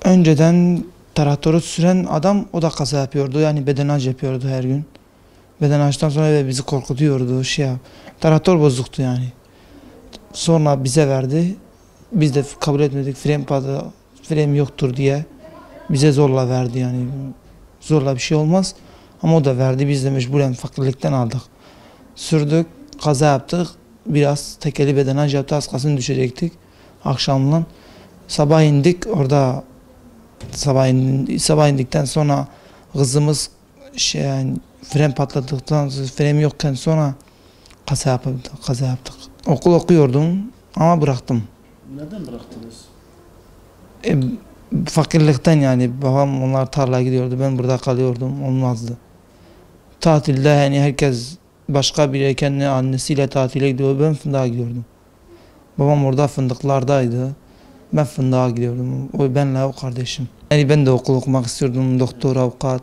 Önceden traktörü süren adam o da kaza yapıyordu. Yani bedenaj yapıyordu her gün. Bedenajdan sonra bizi korkutuyordu. Traktör bozuktu yani. Sonra bize verdi. Biz de kabul etmedik. Frem yoktur diye. Bize zorla verdi yani. Zorla bir şey olmaz. Ama o da verdi. Biz de mecburen fakirlikten aldık. Sürdük. Kaza yaptık. Biraz tekeli bedenaj yaptı. Az kalsın düşecektik. Akşamdan. Sabah indik. Orada sabah indikten sonra kızımız yani fren patladıktan sonra frem yokken sonra kaza yaptık. Okul okuyordum ama bıraktım. Neden bıraktınız? Fakirlikten yani babam onlar tarlaya gidiyordu, ben burada kalıyordum, olmazdı. Tatilde yani herkes başka bir kendi annesiyle tatile gidiyor, ben fındığa gidiyordum. Babam orada fındıklardaydı. Ben fındığa gidiyordum. Benle o kardeşim. Yani ben de okul okumak istiyordum. Doktor, avukat,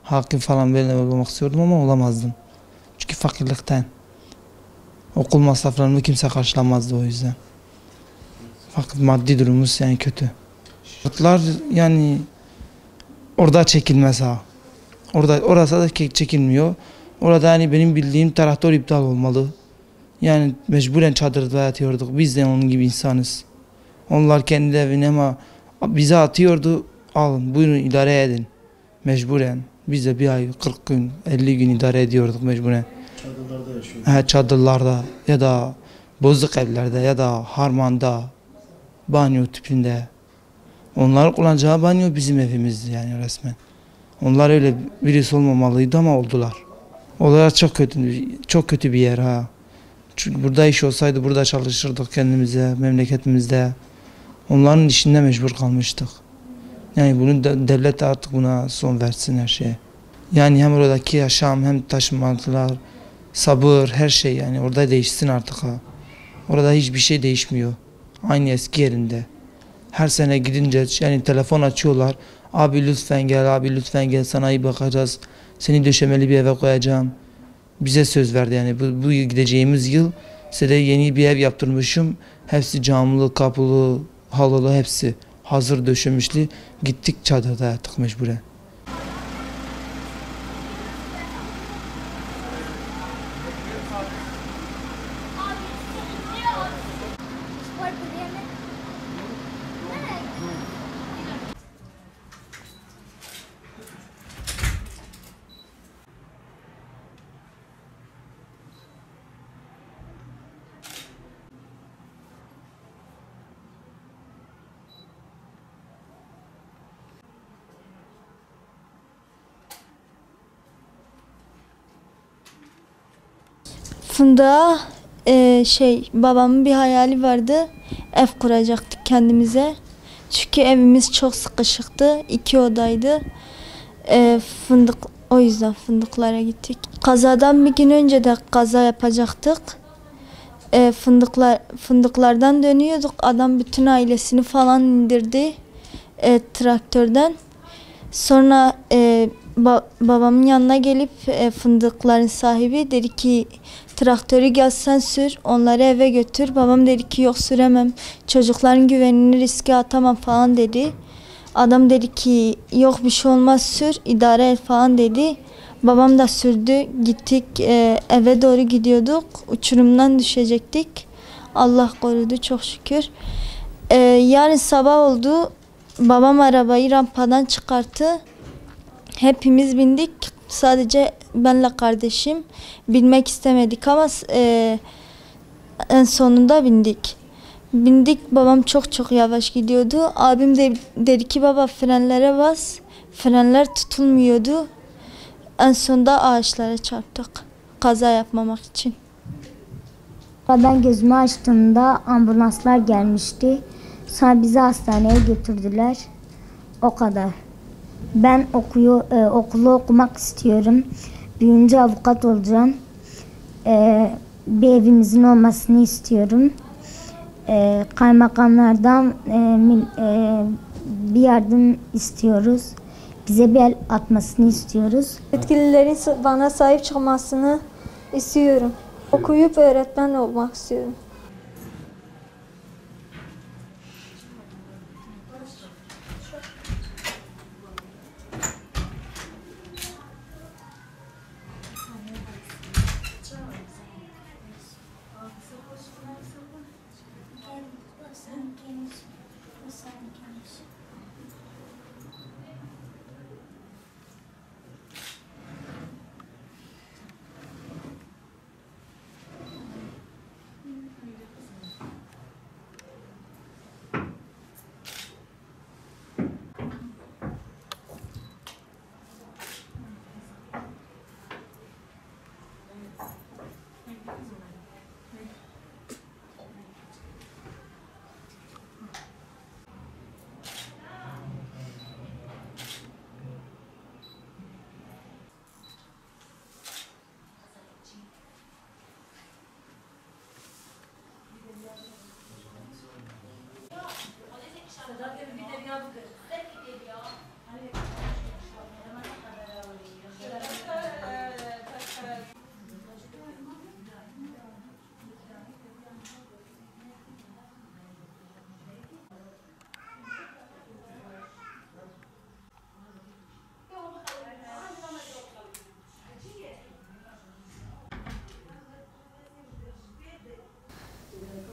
hakim falan benle olmak istiyordum ama olamazdım. Çünkü fakirlikten. Okul masraflarını kimse karşılamazdı o yüzden. Fakat maddi durumumuz yani kötü. Şartlar yani orada çekilmez ha. Orası da çekilmiyor. Orada yani benim bildiğim traktör iptal olmalı. Yani mecburen çadırda yatıyorduk. Biz de onun gibi insanız. Onlar kendi evine ama bize atıyordu. Alın buyurun idare edin. Mecburen. Biz de bir ay 40 gün 50 gün idare ediyorduk mecburen. Çadırlarda yaşıyorduk. Çadırlarda ya da bozuk evlerde ya da harmanda, banyo tipinde. Onların kullanacağı banyo bizim evimizdi yani resmen. Onlar öyle birisi olmamalıydı ama oldular. Olaylar çok kötü bir yer ha. Çünkü burada iş olsaydı burada çalışırdık kendimize, memleketimizde. Onların işinde mecbur kalmıştık. Yani bunu devlet artık buna son versin her şeye. Yani hem oradaki yaşam hem taşımalar, sabır her şey yani orada değişsin artık ha. Orada hiçbir şey değişmiyor. Aynı eski yerinde. Her sene gidince yani telefon açıyorlar. Abi lütfen gel, abi lütfen gel sana iyi bakacağız. Seni döşemeli bir eve koyacağım. Bize söz verdi yani bu gideceğimiz yıl size de yeni bir ev yaptırmışım. Hepsi camlı, kapılı, halılı hepsi hazır döşemişli. Gittik çadırda yattık mecburen. Fındığa babamın bir hayali vardı. Ev kuracaktık kendimize. Çünkü evimiz çok sıkışıktı. 2 odaydı. O yüzden fındıklara gittik. Kazadan bir gün önce de kaza yapacaktık. Fındıklardan dönüyorduk. Adam bütün ailesini falan indirdi traktörden. Sonra babamın yanına gelip fındıkların sahibi dedi ki traktörü gel sen sür, onları eve götür. Babam dedi ki yok süremem, çocukların güvenini riske atamam falan dedi. Adam dedi ki yok bir şey olmaz sür, idare et falan dedi. Babam da sürdü, gittik eve doğru gidiyorduk, uçurumdan düşecektik. Allah korudu çok şükür. Yarın sabah oldu, babam arabayı rampadan çıkarttı. Hepimiz bindik. Sadece benle kardeşim binmek istemedik ama en sonunda bindik. Babam çok yavaş gidiyordu. Abim de dedi ki baba frenlere bas. Frenler tutulmuyordu. En sonunda ağaçlara çarptık. Kaza yapmamak için. Ben gözümü açtığımda ambulanslar gelmişti. Sonra bizi hastaneye götürdüler. O kadar. Ben okulu okumak istiyorum. Büyüyünce avukat olacağım. Bir evimizin olmasını istiyorum. Kaymakamlardan bir yardım istiyoruz. Bize bir el atmasını istiyoruz. Yetkililerin bana sahip çıkmasını istiyorum. Okuyup öğretmen olmak istiyorum.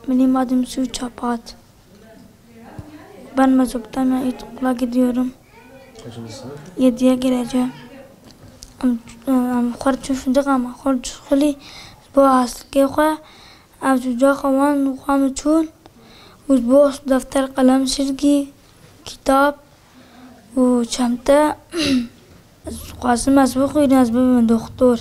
Benim adım Su Çapat. Ben Mazop'tan okula gidiyorum. Kaçıncı sınıf? 7'ye gireceğim. Korçun fındık ama korçun bu askıya koy. Avcıca kavan nukam çun. Bu defter kalem silgi kitap و çanta. Qasım asbı kuyun asbı doktor.